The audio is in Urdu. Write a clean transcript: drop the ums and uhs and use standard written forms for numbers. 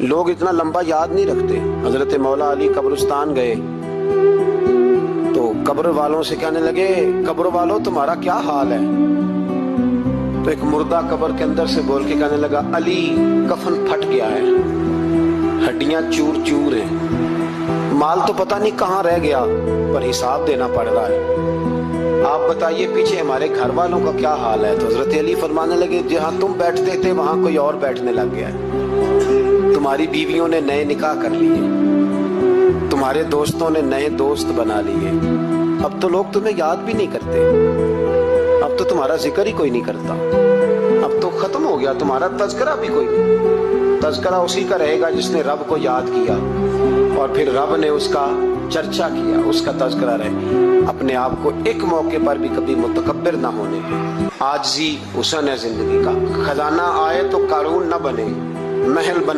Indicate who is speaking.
Speaker 1: لوگ اتنا لمبا یاد نہیں رکھتے. حضرت مولا علی قبرستان گئے تو قبر والوں سے کہنے لگے قبر والوں تمہارا کیا حال ہے؟ تو ایک مردہ قبر کے اندر سے بول کے کہنے لگا علی کفن پھٹ گیا ہے, ہڈیاں چور چور ہیں, مال تو پتہ نہیں کہاں رہ گیا پر حساب دینا پڑ رہا ہے. آپ بتائیے پیچھے ہمارے گھر والوں کا کیا حال ہے؟ تو حضرت علی فرمانے لگے جہاں تم بیٹھتے تھے وہاں کوئی اور بیٹھنے لگ گیا ہے, تمہاری بیویوں نے نئے نکاح کر لیے, تمہارے دوستوں نے نئے دوست بنا لیے, اب تو لوگ تمہیں یاد بھی نہیں کرتے, اب تو تمہارا ذکر ہی کوئی نہیں کرتا, اب تو ختم ہو گیا تمہارا تذکرہ بھی کوئی نہیں. تذکرہ اسی کا رہے گا جس نے رب کو یاد کیا اور پھر رب نے اس کا چرچا کیا, اس کا تذکرہ رہے. اپنے آپ کو ایک موقع پر بھی کبھی متکبر نہ ہونے دے. عاجزی حسن ہے زندگی کا. خزانہ آئے تو قارون نہ بنے, محل بنا